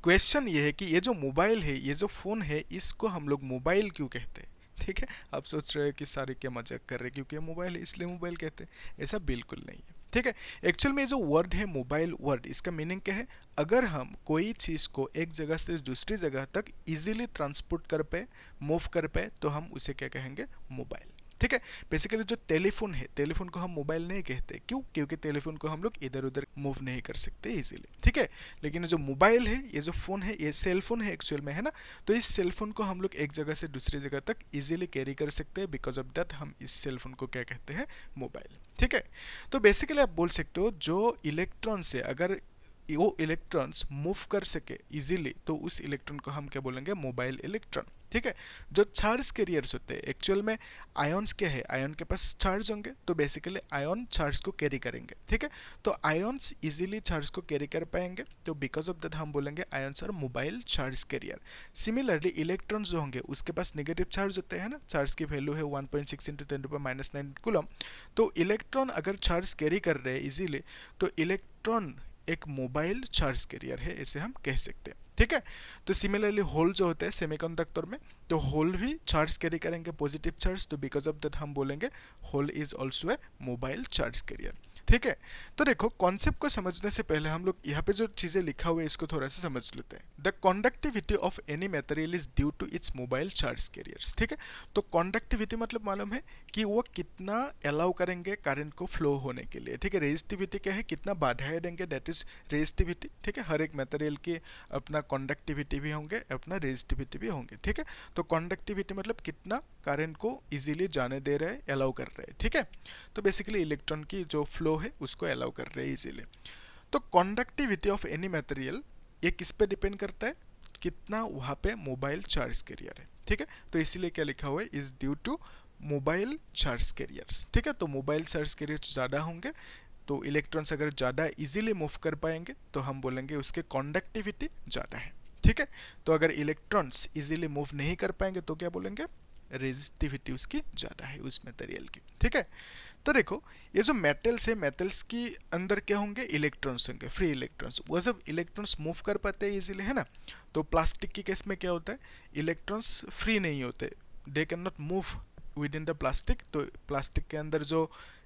Question ये है कि ये जो मोबाइल है, ये जो फ़ोन है, इसको हम लोग मोबाइल क्यों कहते हैं? ठीक है, आप सोच रहे हो कि सारे क्या मजाक कर रहे हैं, क्योंकि ये मोबाइल है इसलिए मोबाइल कहते हैं। ऐसा बिल्कुल नहीं है। ठीक है, एक्चुअल में जो वर्ड है मोबाइल वर्ड, इसका मीनिंग क्या है? अगर हम कोई चीज़ को एक जगह से दूसरी जगह तक इजीली ट्रांसपोर्ट कर पाए, मूव कर पाए, तो हम उसे क्या कहेंगे? मोबाइल। ठीक है, बेसिकली जो टेलीफोन है, टेलीफोन को हम मोबाइल नहीं कहते। क्यों? क्योंकि टेलीफोन को हम लोग इधर उधर मूव नहीं कर सकते इजीली। ठीक है, लेकिन जो मोबाइल है, ये जो फोन है, ये सेल फोन है एक्चुअल में, है ना? तो इस सेल फोन को हम लोग एक जगह से दूसरी जगह तक इजीली कैरी कर सकते हैं। बिकॉज ऑफ दैट हम इस सेल फोन को क्या कहते हैं? मोबाइल। ठीक है, तो बेसिकली आप बोल सकते हो जो इलेक्ट्रॉन से अगर वो इलेक्ट्रॉन्स मूव कर सके इजीली, तो उस इलेक्ट्रॉन को हम क्या बोलेंगे? Mobile electron. ठीक है, जो चार्ज कैरियर्स होते हैं, एक्चुअल में आयन्स क्या है? आयन के पास चार्ज होंगे, तो बेसिकली आयन चार्ज को कैरी करेंगे। ठीक है, तो आयन्स इजीली चार्ज को कैरी कर पाएंगे, तो बिकॉज ऑफ दैट हम बोलेंगे ions are mobile charge carrier. Similarly electrons जो होंगे उसके पास नेगेटिव चार्ज होते हैं ना, चार्ज की वैल्यू है 1.6 इंटू 10⁻⁹ कूलम। तो इलेक्ट्रॉन अगर चार्ज कैरी कर रहे हैं इजीली, तो इलेक्ट्रॉन एक मोबाइल चार्ज कैरियर है, ऐसे हम कह सकते हैं। ठीक है, तो सिमिलरली होल जो होते हैं सेमीकंडक्टर में, तो होल भी चार्ज कैरी करेंगे, पॉजिटिव चार्ज, तो बिकॉज ऑफ दैट हम बोलेंगे hole is also a mobile charge carrier. ठीक है, तो देखो कॉन्सेप्ट को समझने से पहले हम लोग यहाँ पे जो चीजें लिखा हुआ है इसको थोड़ा सा समझ लेते हैं। The conductivity of any material is due to its mobile charge carriers. ठीक है, तो कंडक्टिविटी मतलब मालूम है कि वो कितना अलाउ करेंगे करंट को फ्लो होने के लिए। ठीक है, रेजिस्टिविटी क्या है? कितना बाधाएं देंगे, दैट इज रेजिस्टिविटी। ठीक है, हर एक मटेरियल की अपना कंडक्टिविटी भी होंगे, अपना रेजिस्टिविटी भी होंगे। ठीक है, तो कंडक्टिविटी मतलब कितना करंट को इजीली जाने दे रहे हैं, अलाउ कर रहे हैं। ठीक है, तो बेसिकली इलेक्ट्रॉन की जो फ्लो है उसको अलाउ कर रहे हैं इजीली। तो कंडक्टिविटी ऑफ एनी मटेरियल ये किस पे डिपेंड करता है? कितना वहाँ पे मोबाइल चार्ज कैरियर है। ठीक है, तो इसीलिए क्या लिखा हुआ है? Is due to mobile charge carriers. ठीक है, तो मोबाइल चार्ज कैरियर्स ज़्यादा होंगे, तो इलेक्ट्रॉन्स अगर ज़्यादा इजीली मूव कर पाएंगे, तो हम बोलेंगे उसके कंडक्टिविटी ज़्यादा है। ठीक है, तो अगर इलेक्ट्रॉन्स इजीली मूव नहीं कर पाएंगे तो क्या बोलेंगे? रेजिस्टिविटी उसकी ज़्यादा है उस मटेरियल की। ठीक है, तो देखो ये जो मेटल्स है, मेटल्स की अंदर क्या होंगे? इलेक्ट्रॉन्स होंगे, फ्री इलेक्ट्रॉन्स। वो सब इलेक्ट्रॉन्स मूव कर पाते हैं इजीली, है ना? तो प्लास्टिक की केस में क्या होता है? इलेक्ट्रॉन्स फ्री नहीं होते, they can not move with in the plastic. तो प्लास्टिक के अंदर जो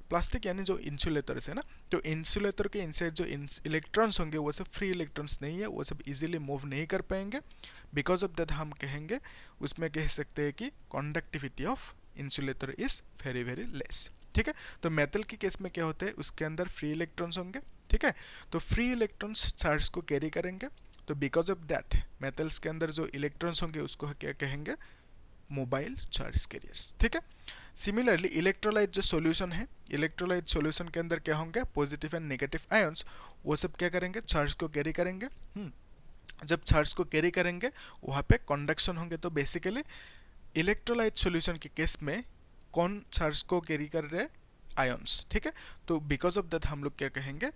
प्लास्टिक यानी जो इंसुलेटर्स है ना, तो इंसुलेटर के इनसाइड जो इलेक्ट्रॉन्स होंगे वो सब फ्री इलेक्ट्रॉन्स नहीं है, वो सब इजीली मूव नहीं कर पाएंगे। बिकॉज ऑफ दैट हम कहेंगे, उसमें कह सकते हैं कि conductivity of insulator is very very less. ठीक है, तो मेटल की केस में क्या होता है? उसके अंदर फ्री इलेक्ट्रॉन्स होंगे। ठीक है, तो फ्री इलेक्ट्रॉन्स चार्ज को कैरी करेंगे, तो बिकॉज ऑफ दैट मेटल्स के अंदर जो इलेक्ट्रॉन्स होंगे उसको क्या कहेंगे? Mobile charge carriers. ठीक है, सिमिलरली इलेक्ट्रोलाइट जो सॉल्यूशन है, इलेक्ट्रोलाइट सॉल्यूशन के अंदर क्या होंगे? पॉजिटिव एंड नेगेटिव आयंस, वो सब क्या करेंगे? चार्ज को कैरी करेंगे। जब चार्ज को कैरी करेंगे वहाँ पे कंडक्शन होंगे, तो बेसिकली इलेक्ट्रोलाइट सॉल्यूशन के केस में कौन चार्ज को कैरी कर रहे हैं? आयंस। ठीक है, तो बिकॉज ऑफ दैट हम लोग क्या कहेंगे?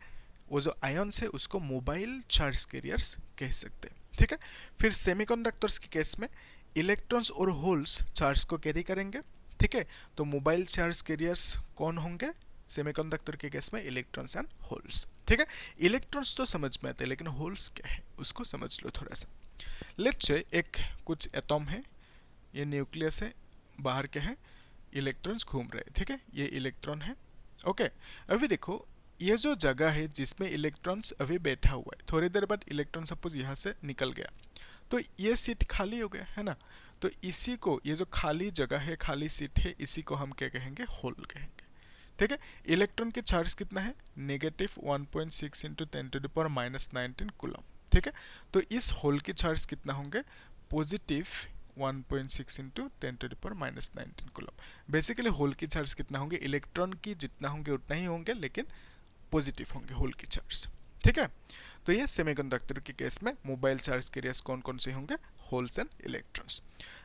वो जो आयंस है उसको मोबाइल चार्ज कैरियर्स कह सकते हैं। ठीक है, फिर सेमीकंडक्टर्स के केस में इलेक्ट्रॉन्स और होल्स चार्ज को कैरी करेंगे। ठीक है, तो मोबाइल चार्ज कैरियर्स कौन होंगे? सेमीकंडक्टर के केस में इलेक्ट्रॉन्स एंड होल्स। ठीक है, इलेक्ट्रॉन्स तो समझ में आते हैं, लेकिन होल्स क्या है उसको समझ लो थोड़ा सा। लेट्स से एक कुछ एटॉम है, ये न्यूक्लियस है, बाहर क्या है? इलेक्ट्रॉन्स घूम रहे हैं। ठीक है, ये इलेक्ट्रॉन है। ओके, अभी देखो ये जो जगह है जिसमें इलेक्ट्रॉन्स अभी बैठा हुआ है, थोड़ी देर बाद इलेक्ट्रॉन सपोज यहाँ से निकल गया, तो ये सीट खाली हो गया, है ना? तो इसी को, ये जो खाली जगह है, खाली सीट है, इसी को हम क्या कहेंगे? होल कहेंगे। ठीक है, इलेक्ट्रॉन के चार्ज कितना है? Negative 1.6 into 10⁻⁻19 coulomb. ठीक है, तो इस होल के चार्ज कितना होंगे? Positive 1.6 into 10⁻⁻19 coulomb. Basically hole की चार्ज कितना होंगे? इलेक्ट्रॉन की जितना होंगे उतना ही होंगे, लेकिन पॉजिटिव होंगे होल की चार्ज। ठीक है, तो ये सेमीकंडक्टर के केस में मोबाइल चार्ज कैरियर्स कौन कौन से होंगे? Holes and electrons.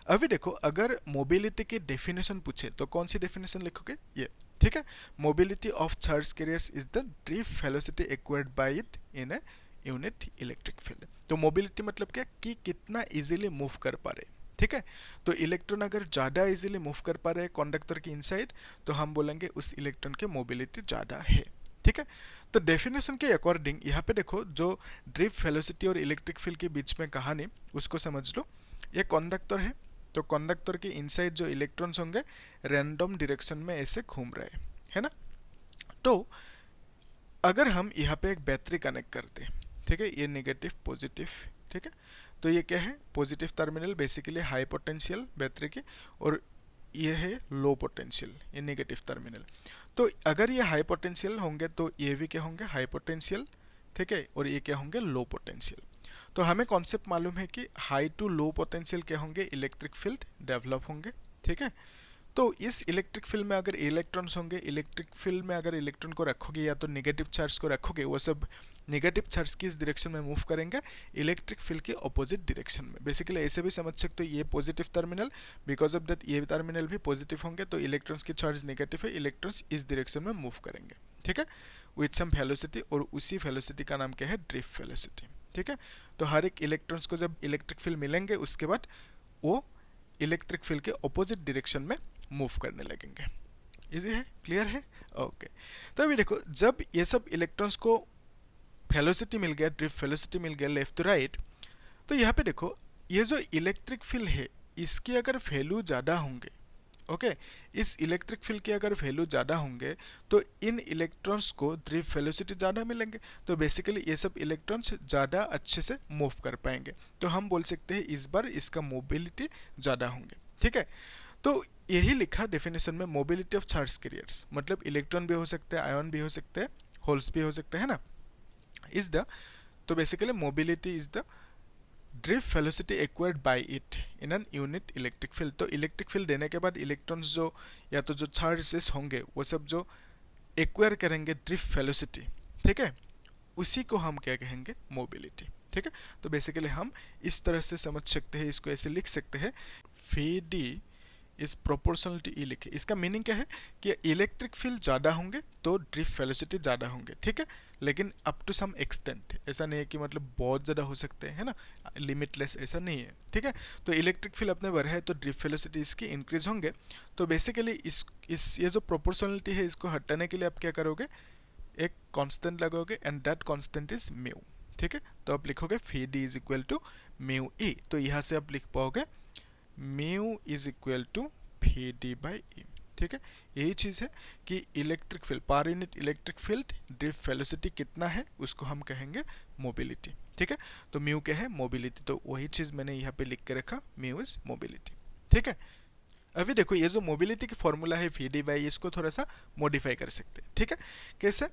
अभी देखो अगर मोबिलिटी की डेफिनेशन पूछे तो कौन सी डेफिनेशन लिखोगे? ये। ठीक है, mobility of charge carriers is the drift velocity acquired by it in a unit electric field. तो मोबिलिटी मतलब क्या? कि कितना इजीली मूव कर पा रहे। ठीक है, तो इलेक्ट्रॉन अगर ज़्यादा इजीली मूव कर पा रहे हैं कंडक्टर के इनसाइड, तो हम बोलेंगे उस इलेक्ट्रॉन की मोबिलिटी ज़्यादा है। ठीक है। तो डेफिनेशन के अकॉर्डिंग यहाँ पे देखो, जो ड्रिफ्ट वेलोसिटी और इलेक्ट्रिक फील्ड के बीच में कहानी, उसको समझ लो। ये कंडक्टर है, तो कंडक्टर के इनसाइड जो इलेक्ट्रॉन्स होंगे रैंडम डायरेक्शन में ऐसे घूम रहे है ना। तो अगर हम यहाँ पे एक बैटरी कनेक्ट करते हैं, ठीक है, ये नेगेटिव पॉजिटिव, ठीक है, तो ये क्या है, positive terminal basically high potential battery की, और ये है लो पोटेंशियल, ये नेगेटिव टर्मिनल। तो अगर ये हाई पोटेंशियल होंगे तो ये भी क्या होंगे, हाई पोटेंशियल, ठीक है, और ये क्या होंगे, लो पोटेंशियल। तो हमें कॉन्सेप्ट मालूम है कि हाई टू लो पोटेंशियल क्या होंगे, इलेक्ट्रिक फील्ड डेवलप होंगे, ठीक है। तो इस इलेक्ट्रिक फील्ड में अगर इलेक्ट्रॉन्स होंगे, इलेक्ट्रिक फील्ड में अगर इलेक्ट्रॉन को रखोगे या तो नेगेटिव चार्ज को रखोगे, वो सब नेगेटिव चार्ज की इस डायरेक्शन में मूव करेंगे, इलेक्ट्रिक फील्ड के ऑपोजिट डायरेक्शन में। बेसिकली ऐसे भी समझ सकते हो, ये positive terminal, because of that ये टर्मिनल भी पॉजिटिव होंगे, तो इलेक्ट्रॉन्स की चार्ज नेगेटिव है, इलेक्ट्रॉन्स इस डायरेक्शन में मूव करेंगे, ठीक है, विथ सम वेलोसिटी, और उसी वेलोसिटी का नाम क्या है, ड्रिफ्ट वेलोसिटी, ठीक है। तो हर एक इलेक्ट्रॉन्स को जब इलेक्ट्रिक फील्ड मिलेंगे, उसके बाद वो इलेक्ट्रिक फील्ड के ऑपोजिट डायरेक्शन में मूव करने लगेंगे। इजी है, क्लियर है, ओके। तो अभी देखो, जब ये सब इलेक्ट्रॉन्स को वेलोसिटी मिल गया, ड्रिफ्ट वेलोसिटी मिल गया लेफ्ट टू राइट, तो यहाँ पे देखो, ये जो इलेक्ट्रिक फील्ड है इसकी अगर वैल्यू ज़्यादा होंगे, ओके, इस इलेक्ट्रिक फील्ड के अगर वैल्यू ज़्यादा होंगे तो इन इलेक्ट्रॉन्स को ड्रिफ्ट वेलोसिटी ज़्यादा मिलेंगे, तो बेसिकली ये सब इलेक्ट्रॉन्स ज़्यादा अच्छे से मूव कर पाएंगे। तो हम बोल सकते हैं इस बार इसका मोबिलिटी ज़्यादा होंगे, ठीक है। तो यही लिखा डेफिनेशन में, मोबिलिटी ऑफ चार्ज कैरियर्स, मतलब इलेक्ट्रॉन भी हो सकते हैं, आयन भी हो सकते हैं, होल्स भी हो सकते हैं ना, इज द, तो basically mobility is the drift velocity acquired by it in an unit electric field. तो इलेक्ट्रिक फील्ड देने के बाद इलेक्ट्रॉन्स जो, या तो जो चार्जेस होंगे वो सब जो एक्वायर करेंगे ड्रिफ्ट वेलोसिटी, ठीक है, उसी को हम क्या कहेंगे, मोबिलिटी, ठीक है। तो बेसिकली हम इस तरह से समझ सकते हैं, इसको ऐसे लिख सकते हैं, फी डी इज प्रोपोर्शनल टू ई लिखे। इसका मीनिंग क्या है कि इलेक्ट्रिक फील्ड ज़्यादा होंगे तो ड्रिफ्ट वेलोसिटी ज़्यादा होंगे, ठीक है, लेकिन अप टू सम एक्सटेंट, ऐसा नहीं है कि मतलब बहुत ज़्यादा हो सकते हैं, है ना, लिमिटलेस ऐसा नहीं है, ठीक है। तो इलेक्ट्रिक फील्ड अपने बढ़े तो ड्रिफ्ट वेलोसिटी इसकी इंक्रीज होंगे। तो बेसिकली इस ये जो प्रोपोर्शनलिटी है इसको हटाने के लिए आप क्या करोगे, एक कांस्टेंट लगाओगे, and that constant is mu, ठीक है। तो आप लिखोगे phi d is equal to mu e, तो यहाँ से आप लिख पाओगे mu is equal to phi d by e, ठीक है। यही चीज़ है कि electric field, per unit electric field drift velocity कितना है उसको हम कहेंगे मोबिलिटी, ठीक है। तो म्यू क्या है, मोबिलिटी, तो वही चीज़ मैंने यहाँ पे लिख के रखा, म्यू इज मोबिलिटी, ठीक है। अभी देखो, ये जो मोबिलिटी की फॉर्मूला है वी डी बाई, इसको थोड़ा सा मॉडिफाई कर सकते हैं, ठीक है। कैसे,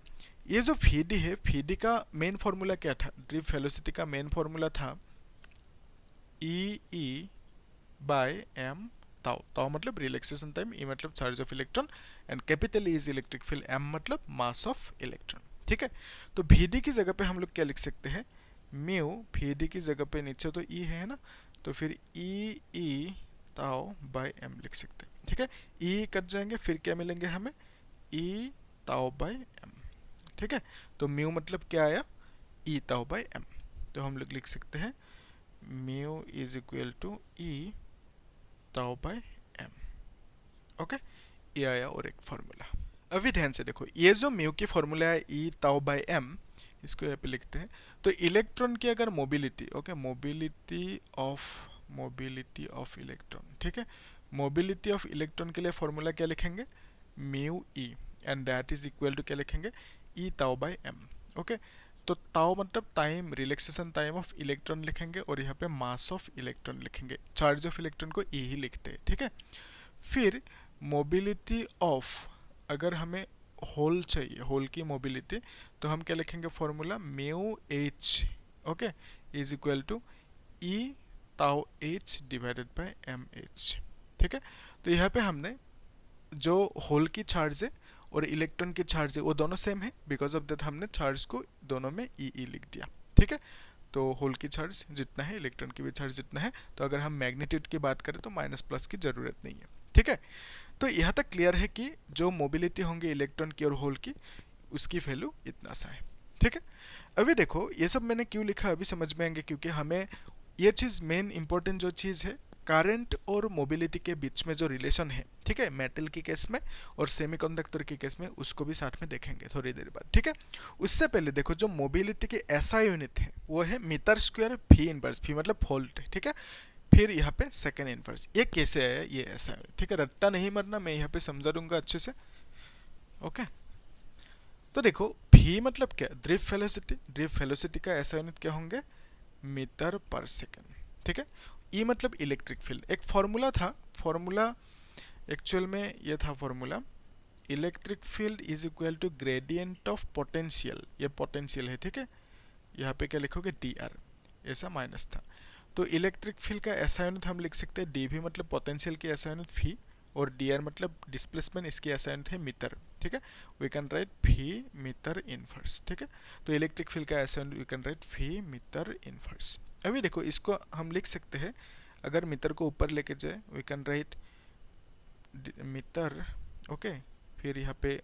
ये जो वी डी है, वी डी का मेन फॉर्मूला क्या था, ड्रिफ्ट वेलोसिटी का मेन फॉर्मूला था ई बाय एम ताउ, ताउ मतलब रिलैक्सेशन टाइम, ई मतलब charge of electron, and capital E is electric field, M मतलब मास ऑफ इलेक्ट्रॉन, ठीक है। तो वी डी की जगह पे हम लोग क्या लिख सकते हैं, म्यू, वी डी की जगह पे नीचे तो ई है ना, तो फिर ई ताउ बाय एम लिख सकते हैं, ठीक है। ई कट जाएंगे, फिर क्या मिलेंगे हमें, ई ताउ बाय एम, ठीक है। तो म्यू मतलब क्या आया, ई ताउ बाय एम, तो हम लोग लिख सकते हैं mu is equal to E tau by M, okay. ये आया और एक फॉर्मूला। अभी ध्यान से देखो, ये जो म्यू की फॉर्मूला है ई ताउ बाय एम, इसको यहाँ पे लिखते हैं। तो इलेक्ट्रॉन की अगर mobility, okay, mobility of electron, ठीक है, मोबिलिटी ऑफ इलेक्ट्रॉन के लिए फॉर्मूला क्या लिखेंगे, mu E, and that is equal to क्या लिखेंगे, E tau by M, okay. तो ताउ मतलब time, relaxation time of electron लिखेंगे, और यहाँ पे मास ऑफ इलेक्ट्रॉन लिखेंगे, चार्ज ऑफ इलेक्ट्रॉन को ई ही लिखते हैं, ठीक है। फिर मोबिलिटी ऑफ, अगर हमें होल चाहिए, होल की मोबिलिटी, तो हम क्या लिखेंगे formula, mu H, okay, is equal to E tau H divided by M H, ठीक है। तो यहाँ पे हमने जो होल की चार्ज है और इलेक्ट्रॉन की चार्ज है वो दोनों सेम है, बिकॉज ऑफ दैट हमने चार्ज को दोनों में ई लिख दिया, ठीक है। तो होल की चार्ज जितना है, इलेक्ट्रॉन की भी चार्ज जितना है, तो अगर हम मैग्नीट्यूड की बात करें तो माइनस प्लस की जरूरत नहीं है, ठीक है। तो यहाँ तक क्लियर है कि जो मोबिलिटी होंगे इलेक्ट्रॉन की और होल की, उसकी वैल्यू इतना सा है, ठीक है। अभी देखो, ये सब मैंने क्यों लिखा अभी समझ में आएंगे, क्योंकि हमें ये चीज़ मेन इंपॉर्टेंट जो चीज़ है करंट और मोबिलिटी के बीच में जो रिलेशन है, ठीक है, मेटल की केस में और सेमीकंडक्टर की केस में, उसको भी साथ में देखेंगे थोड़ी देर बाद, ठीक है। उससे पहले देखो जो मोबिलिटी की एसआई यूनिट है वो है मीटर स्क्वायर फी इनवर्स, फी मतलब वोल्ट, ठीक है। फिर यहाँ पे सेकेंड इनवर्स, ये कैसे है, ये ऐसा है, ठीक है। रट्टा नहीं मरना, मैं यहाँ पे समझा दूंगा अच्छे से, ओके। तो देखो भी मतलब क्या, ड्रिफ्ट वेलोसिटी, ड्रिफ्ट वेलोसिटी का ऐसा यूनिट क्या होंगे, मीटर पर सेकेंड, ठीक है। ई मतलब इलेक्ट्रिक फील्ड, एक फॉर्मूला था, फॉर्मूला एक्चुअल में ये था formula, electric field is equal to gradient of potential, ये पोटेंशियल है, ठीक है। यहाँ पे क्या लिखोगे, डी आर, ऐसा माइनस था। तो इलेक्ट्रिक फील्ड का ऐसा यूनिट हम लिख सकते हैं डी वी मतलब पोटेंशियल की ऐसा यूनिट फी, और डी आर मतलब डिस्प्लेसमेंट, इसकी ऐसा यूनिट है मीटर, ठीक है। We can write phi metre inverse, ठीक है। तो इलेक्ट्रिक फील्ड का ऐसा unit we can write phi metre inverse. अभी देखो इसको हम लिख सकते हैं, अगर मीटर को ऊपर लेके जाए we can write metre, okay. फिर यहाँ पे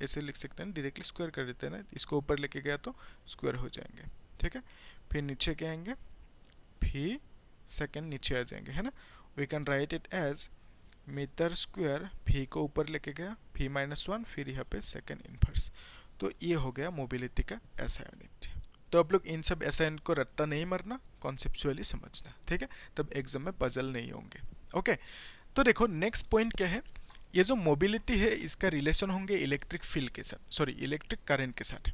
ऐसे लिख सकते हैं, डायरेक्टली स्क्वायर कर देते हैं ना, इसको ऊपर लेके गया तो स्क्वायर हो जाएंगे, ठीक है। फिर नीचे क्या आएंगे, फी सेकेंड नीचे आ जाएंगे, है ना। We can write it as metre square, phi को ऊपर लेके गया, फी -1, फिर यहाँ पे सेकेंड इनवर्स। तो ये हो गया मोबिलिटी का ऐसा यूनिट। तो आप लोग इन सब ऐसा यूनिट को रट्टा नहीं मरना, कॉन्सेप्चुअली समझना, ठीक है, तब एग्जाम में पजल नहीं होंगे, ओके। तो देखो नेक्स्ट पॉइंट क्या है, ये जो मोबिलिटी है इसका रिलेशन होंगे इलेक्ट्रिक फील्ड के साथ, सॉरी इलेक्ट्रिक करंट के साथ।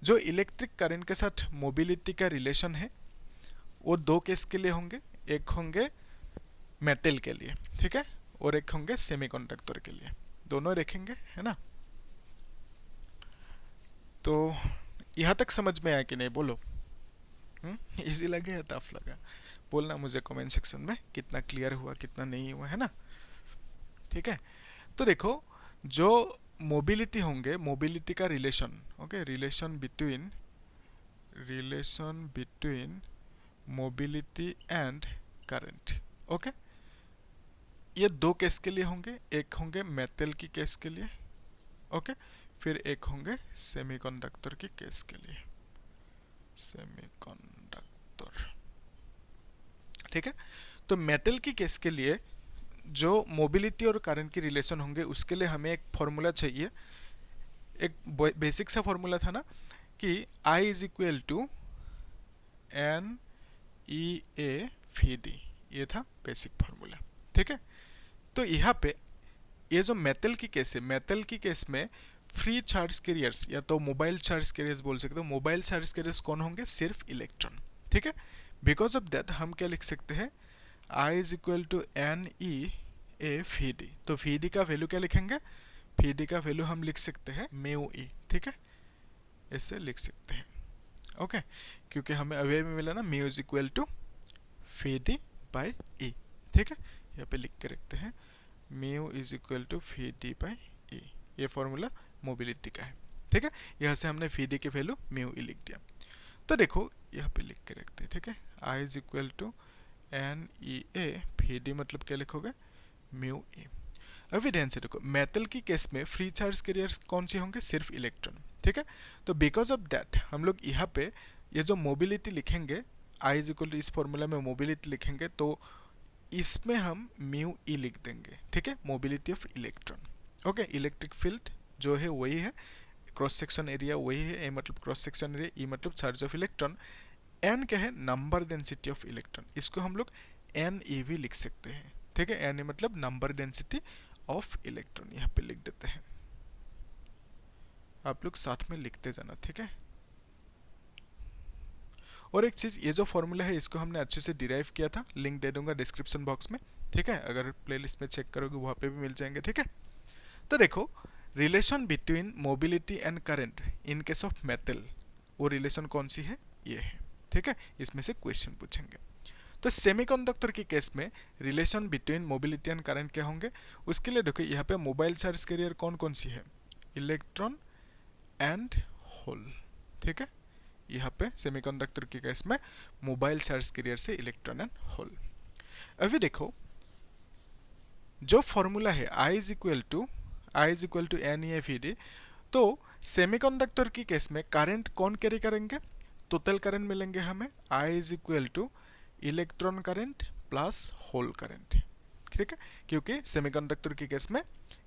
जो इलेक्ट्रिक करंट के साथ मोबिलिटी का रिलेशन है वो दो केस के लिए होंगे, एक होंगे मेटल के लिए, ठीक है, और एक होंगे सेमीकंडक्टर के लिए, दोनों देखेंगे, है ना। तो यहाँ तक समझ में आया कि नहीं, बोलो। इजी लगे या टफ लगा, बोलना मुझे कमेंट सेक्शन में, कितना क्लियर हुआ कितना नहीं हुआ, है ना, ठीक है। तो देखो जो मोबिलिटी होंगे, मोबिलिटी का relation, okay, relation between mobility and current, okay. ये दो केस के लिए होंगे, एक होंगे मेटल की केस के लिए, ओके, फिर एक होंगे सेमीकंडक्टर की केस के लिए, सेमीकंडक्टर, ठीक है। तो मेटल की केस के लिए जो मोबिलिटी और करंट की रिलेशन होंगे उसके लिए हमें एक फॉर्मूला चाहिए, एक बेसिक सा फॉर्मूला था ना कि I is equal to N E A phi D, ये था बेसिक फॉर्मूला, ठीक है। तो यहाँ पे ये जो मेटल की केस है, मेटल की केस में फ्री चार्ज कैरियर्स या तो मोबाइल चार्ज कैरियर्स बोल सकते हो, मोबाइल चार्ज कैरियर्स कौन होंगे, सिर्फ इलेक्ट्रॉन, ठीक है। बिकॉज ऑफ दैट हम क्या लिख सकते हैं, I is equal to N E A phi D. तो फी डी का वैल्यू क्या लिखेंगे, फी डी का वैल्यू हम लिख सकते हैं म्यू ई, ठीक है, ऐसे लिख सकते हैं, ओके। क्योंकि हमें अवे में मिला ना mu is equal to phi d by e, ठीक है। यहाँ पे लिख के रखते हैं mu is equal to phi d by e, ये फॉर्मूला मोबिलिटी का है, ठीक है। यहाँ से हमने फी डी की वैल्यू म्यू ई लिख दिया। तो देखो यहाँ पे लिख के रखते हैं, ठीक है, I is equal to N E A phi D मतलब क्या लिखोगे, म्यू ई। अभी ध्यान से देखो मेटल की केस में फ्री चार्ज कैरियर्स कौन से होंगे, सिर्फ इलेक्ट्रॉन, ठीक है। तो बिकॉज ऑफ दैट हम लोग यहाँ पे ये जो मोबिलिटी लिखेंगे, I इज इक्वल टू इस फॉर्मूला में मोबिलिटी लिखेंगे तो इसमें हम म्यू ई लिख देंगे, ठीक है, mobility of electron, okay. Electric field जो है वही है, क्रॉस सेक्शन एरिया वही है, ए मतलब क्रॉस सेक्शन एरिया, ई मतलब चार्ज ऑफ इलेक्ट्रॉन, एन क्या है, नंबर डेंसिटी ऑफ इलेक्ट्रॉन, इसको हम लोग एन ई भी लिख सकते हैं, ठीक है। एन मतलब नंबर डेंसिटी ऑफ इलेक्ट्रॉन, यहाँ पे लिख देते हैं, आप लोग साथ में लिखते जाना, ठीक है। और एक चीज, ये जो फॉर्मूला है इसको हमने अच्छे से डिराइव किया था, लिंक दे दूंगा डिस्क्रिप्शन बॉक्स में, ठीक है, अगर प्लेलिस्ट में चेक करोगे वहां पे भी मिल जाएंगे, ठीक है। तो देखो relation between mobility and current in case of metal, वो रिलेशन कौन सी है, ये है, ठीक है, इसमें से क्वेश्चन पूछेंगे। तो सेमीकंडक्टर की केस में relation between mobility and current क्या होंगे, उसके लिए देखो यहाँ पे मोबाइल चार्ज कैरियर कौन कौन सी है, इलेक्ट्रॉन एंड होल, ठीक है। यहाँ पे सेमीकंडक्टर के केस में मोबाइल चार्ज कैरियर से इलेक्ट्रॉन एंड होल। अभी देखो जो फॉर्मूला है I is equal to N E F E D, तो सेमीकंडक्टर की केस में करंट कौन कैरी करेंगे, टोटल करंट मिलेंगे हमें I is equal to electron current plus hole current, ठीक है, क्योंकि सेमीकंडक्टर के केस में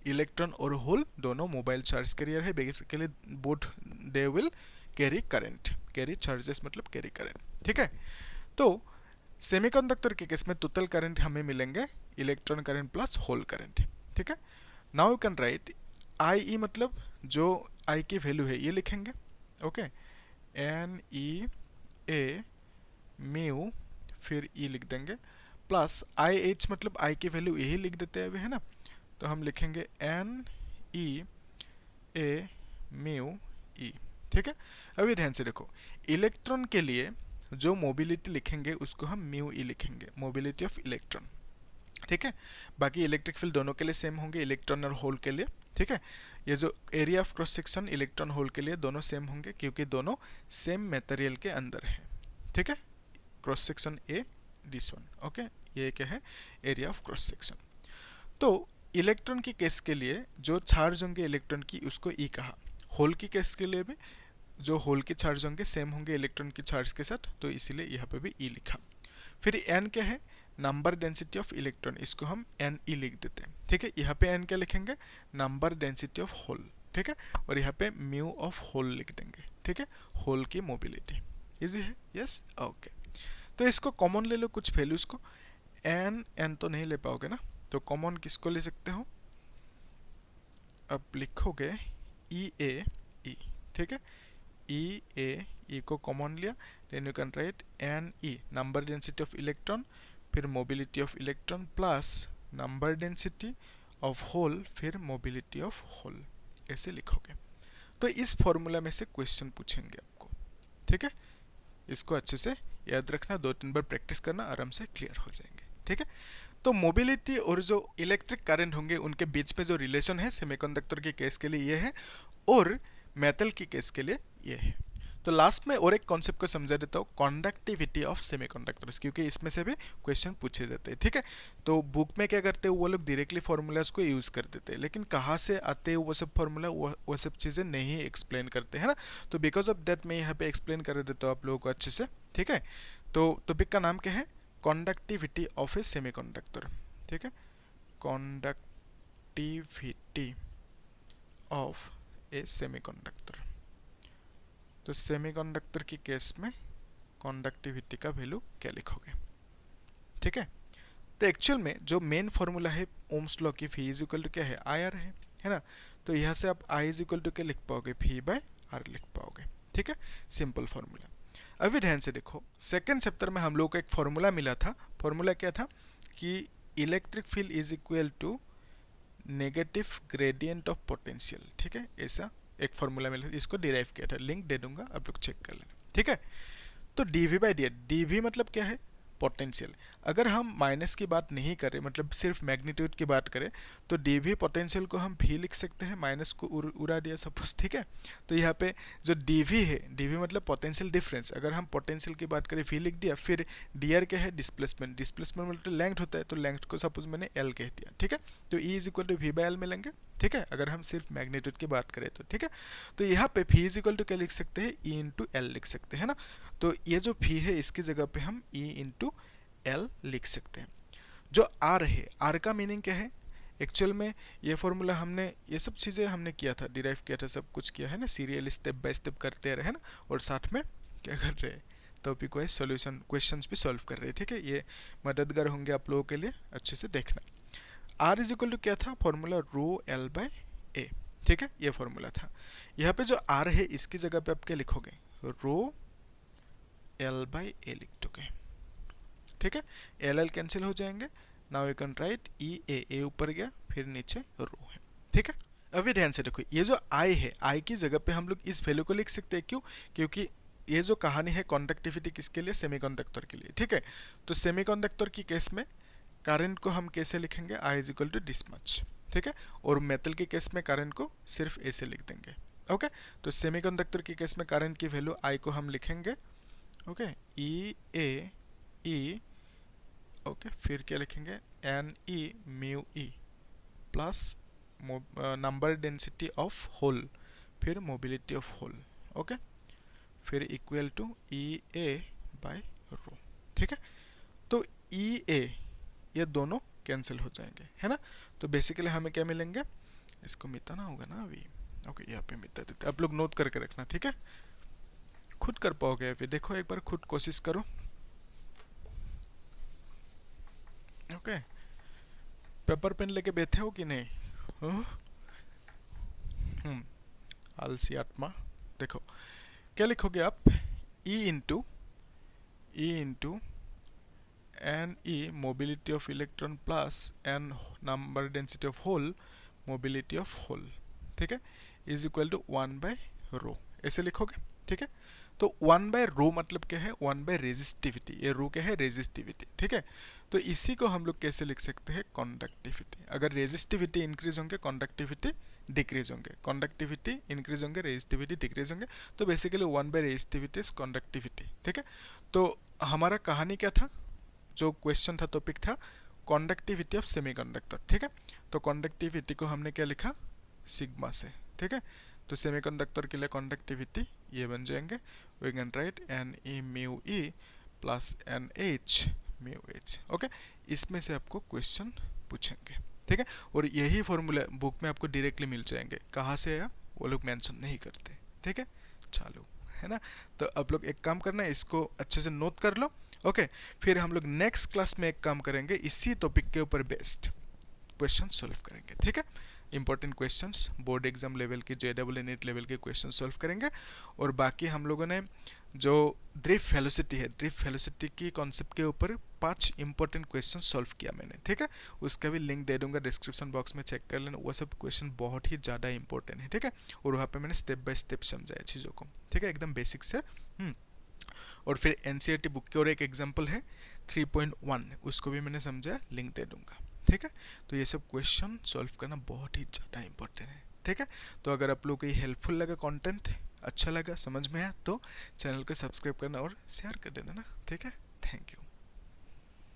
इलेक्ट्रॉन और होल दोनों मोबाइल चार्ज कैरियर है, basically both they will carry current, carry charges मतलब कैरी करंट, ठीक है। तो सेमीकंडक्टर के केस में टोटल करंट हमें मिलेंगे electron current plus hole current, ठीक है। Now you can write I e, मतलब जो आई की वैल्यू है ये लिखेंगे, okay, n E a mu, फिर ई लिख देंगे, प्लस आई एच, मतलब आई की वैल्यू यही लिख देते हैं, है ना, तो हम लिखेंगे n E a mu E, ठीक है। अभी ध्यान से देखो, इलेक्ट्रॉन के लिए जो मोबिलिटी लिखेंगे उसको हम म्यू ई लिखेंगे, मोबिलिटी ऑफ इलेक्ट्रॉन, ठीक है। बाकी इलेक्ट्रिक फील्ड दोनों के लिए सेम होंगे, इलेक्ट्रॉन और होल के लिए, ठीक है। ये जो area of cross section electron hole के लिए दोनों सेम होंगे क्योंकि दोनों सेम मटेरियल के अंदर है, ठीक है। Cross section A this one, okay, ये क्या है, एरिया ऑफ क्रॉस सेक्शन। तो इलेक्ट्रॉन की केस के लिए जो चार्ज होंगे इलेक्ट्रॉन की उसको ई कहा, होल की केस के लिए भी जो होल के चार्ज होंगे सेम होंगे इलेक्ट्रॉन की चार्ज के साथ, तो इसीलिए यहाँ पे भी ई लिखा। फिर एन क्या है, नंबर डेंसिटी ऑफ इलेक्ट्रॉन, इसको हम एन ई लिख देते हैं, ठीक है। यहाँ पे एन क्या लिखेंगे, नंबर डेंसिटी ऑफ होल, ठीक है, और यहाँ पे म्यू ऑफ होल लिख देंगे, ठीक है, होल की मोबिलिटी, इजी है, यस, ओके। तो इसको कॉमन ले लो कुछ वैल्यूज को, एन एन तो नहीं ले पाओगे ना, तो कॉमन किसको ले सकते हो, अब लिखोगे ई ए ई, ठीक है, ई ए ई को कॉमन लिया, then you can write N e, number density of electron, फिर mobility of electron plus number density of hole, फिर मोबिलिटी ऑफ होल, ऐसे लिखोगे। तो इस फॉर्मूला में से क्वेश्चन पूछेंगे आपको, ठीक है, इसको अच्छे से याद रखना, 2-3 बार प्रैक्टिस करना, आराम से क्लियर हो जाएंगे, ठीक है। तो मोबिलिटी और जो इलेक्ट्रिक करंट होंगे उनके बीच में जो रिलेशन है सेमीकंडक्टर के केस के लिए ये है, और मेटल की केस के लिए ये है। तो लास्ट में और एक कॉन्सेप्ट को समझा देता हूँ, कंडक्टिविटी ऑफ सेमीकंडक्टर्स, क्योंकि इसमें से भी क्वेश्चन पूछे जाते हैं, ठीक है। तो बुक में क्या करते हैं वो लोग डायरेक्टली फॉर्मूलाज को यूज कर देते हैं, लेकिन कहाँ से आते हैं वो सब फॉर्मूला, वो सब चीज़ें नहीं एक्सप्लेन करते हैं ना, तो बिकॉज ऑफ दैट मैं यहाँ पे एक्सप्लेन कर देता हूँ आप लोगों को अच्छे से, ठीक है। तो टॉपिक का नाम क्या है, कंडक्टिविटी ऑफ ए सेमीकंडक्टर, ठीक है, कंडक्टिविटी ऑफ ए सेमीकंडक्टर। तो सेमीकंडक्टर की केस में कंडक्टिविटी का वैल्यू क्या लिखोगे, ठीक है। तो एक्चुअल में जो मेन फॉर्मूला है ओम्स लॉ की, V इज इक्वल टू क्या है, आई आर है ना, तो यहाँ से आप I इज इक्वल टू क्या लिख पाओगे, V बाय आर लिख पाओगे, ठीक है, सिंपल फॉर्मूला। अभी ध्यान से देखो, सेकेंड चैप्टर में हम लोग को एक फॉर्मूला मिला था, फॉर्मूला क्या था कि electric field is equal to negative gradient of potential, ठीक है, ऐसा एक फॉर्मूला मिला था, इसको डिराइव किया था, लिंक दे दूंगा, आप लोग चेक कर लेना, ठीक है। तो डीवी बाई डी, डीवी मतलब क्या है, पोटेंशियल। अगर हम माइनस की बात नहीं करें, मतलब सिर्फ मैग्नीट्यूड की बात करें, तो डीवी पोटेंशियल को हम भी लिख सकते हैं, माइनस को उड़ा दिया सपोज, ठीक है। तो यहाँ पे जो डीवी है, डीवी मतलब पोटेंशियल डिफरेंस, अगर हम पोटेंशियल की बात करें भी लिख दिया, फिर डी आर क्या है, डिस्प्लेसमेंट, डिस्प्लेसमेंट मतलब लेंथ होता है, तो लेंथ को सपोज मैंने एल कह दिया, ठीक है। तो E is equal to V by L मिलेंगे, ठीक है, अगर हम सिर्फ मैग्नीट्यूड की बात करें तो, ठीक है। तो यहाँ पे भी इज इक्वल टू क्या लिख सकते हैं, ई इंटू एल लिख सकते हैं ना, तो ये जो भी है इसकी जगह पे हम ई इंटू एल लिख सकते हैं। जो आर है, आर का मीनिंग क्या है, एक्चुअल में ये फॉर्मूला हमने, ये सब चीज़ें हमने किया था, डिराइव किया था, सब कुछ किया है ना, सीरियल स्टेप बाय स्टेप करते रहे ना, और साथ में क्या कर रहे हैं, टॉपिक वाइज सॉल्यूशन क्वेश्चंस भी सॉल्व कर रहे हैं, ठीक है, ये मददगार होंगे आप लोगों के लिए, अच्छे से देखना। आर इज इक्वल टू क्या था फॉर्मूला, रो एल बाय ए, ठीक है, ये फॉर्मूला था। यहाँ पे जो आर है इसकी जगह पे आप क्या लिखोगे, रो एल बाय ए लिख दोगे, ठीक है, एल एल कैंसिल हो जाएंगे। नाउ यू कैन राइट ई ए ऊपर गया, फिर नीचे रो है, ठीक है। अभी ध्यान से देखो, ये जो आई है, आई की जगह पे हम लोग इस वैल्यू को लिख सकते हैं, क्यों, क्योंकि ये जो कहानी है कंडक्टिविटी किसके लिए, सेमीकंडक्टर के लिए, ठीक है। तो सेमीकंडक्टर की केस में करंट को हम कैसे लिखेंगे, I is equal to this much, ठीक है, और मेटल के केस में करंट को सिर्फ ऐसे लिख देंगे, ओके। तो सेमीकंडक्टर के केस में करंट की वैल्यू आई को हम लिखेंगे, ओके, ई ए ई, ओके, फिर क्या लिखेंगे, n E mu E plus number density of hole, फिर मोबिलिटी ऑफ होल, ओके, फिर equal to e a by rho, ठीक है। तो ई ए ये दोनों कैंसिल हो जाएंगे, है ना। तो बेसिकली हमें क्या मिलेंगे, इसको मिटाना होगा ना अभी। ओके, यहाँ पे मिटा देते, आप लोग नोट करके रखना, ठीक है। खुद कर पाओगे अभी, देखो एक बार खुद कोशिश करो। ओके, पेपर पेन लेके बैठे हो कि नहीं? आलसी आत्मा। देखो क्या लिखोगे आप, E into N E mobility of electron plus N number density of hole mobility of hole, ठीक है, इज इक्वल टू 1/रो, ऐसे लिखोगे, ठीक है। तो 1/रो मतलब क्या है, 1 बाय रेजिस्टिविटी, ये रो क्या है, रेजिस्टिविटी, ठीक है। तो इसी को हम लोग कैसे लिख सकते हैं, कंडक्टिविटी। अगर रेजिस्टिविटी इंक्रीज होंगे कंडक्टिविटी डिक्रीज होंगे, कंडक्टिविटी इंक्रीज होंगे रेजिस्टिविटी डिक्रीज होंगे। तो basically 1 by resistivity is conductivity, ठीक है। तो हमारा कहानी क्या था, जो क्वेश्चन था, टॉपिक था कंडक्टिविटी ऑफ सेमीकंडक्टर, ठीक है। तो कंडक्टिविटी को हमने क्या लिखा, सिग्मा से, ठीक है। तो सेमीकंडक्टर के लिए कंडक्टिविटी ये बन जाएंगे, we can write N E mu E plus N H mu H. Okay, इसमें से आपको क्वेश्चन पूछेंगे, ठीक है। और यही फॉर्मूला बुक में आपको डायरेक्टली मिल जाएंगे, कहाँ से आया वो लोग मेंशन नहीं करते, ठीक है। चालू है ना। तो आप लोग एक काम करना है, इसको अच्छे से नोट कर लो। ओके, फिर हम लोग नेक्स्ट क्लास में एक काम करेंगे, इसी टॉपिक के ऊपर बेस्ड क्वेश्चन सॉल्व करेंगे, ठीक है। Important questions, board exam level के, JEE नीट लेवल के क्वेश्चन सॉल्व करेंगे। और बाकी हम लोगों ने जो ड्रिफ्ट वेलोसिटी है, ड्रिफ्ट वेलोसिटी की कॉन्सेप्ट के ऊपर 5 इंपॉर्टेंट क्वेश्चन सॉल्व किया मैंने, ठीक है। उसका भी लिंक दे दूंगा डिस्क्रिप्शन बॉक्स में, चेक कर लेना। वो सब क्वेश्चन बहुत ही ज़्यादा इंपॉर्टेंट है, ठीक है। और वहाँ पे मैंने स्टेप बाय स्टेप समझाया चीज़ों को, ठीक है, एकदम बेसिक से। और फिर NCERT बुक के और एक एग्जाम्पल है 3.1, उसको भी मैंने समझाया, लिंक दे दूंगा, ठीक है। तो ये सब क्वेश्चन सॉल्व करना बहुत ही ज़्यादा इंपॉर्टेंट है, ठीक है। तो अगर आप लोग को ये हेल्पफुल लगा, कंटेंट अच्छा लगा, समझ में आया, तो चैनल को सब्सक्राइब करना और शेयर कर देना ना, ठीक है। Thank you.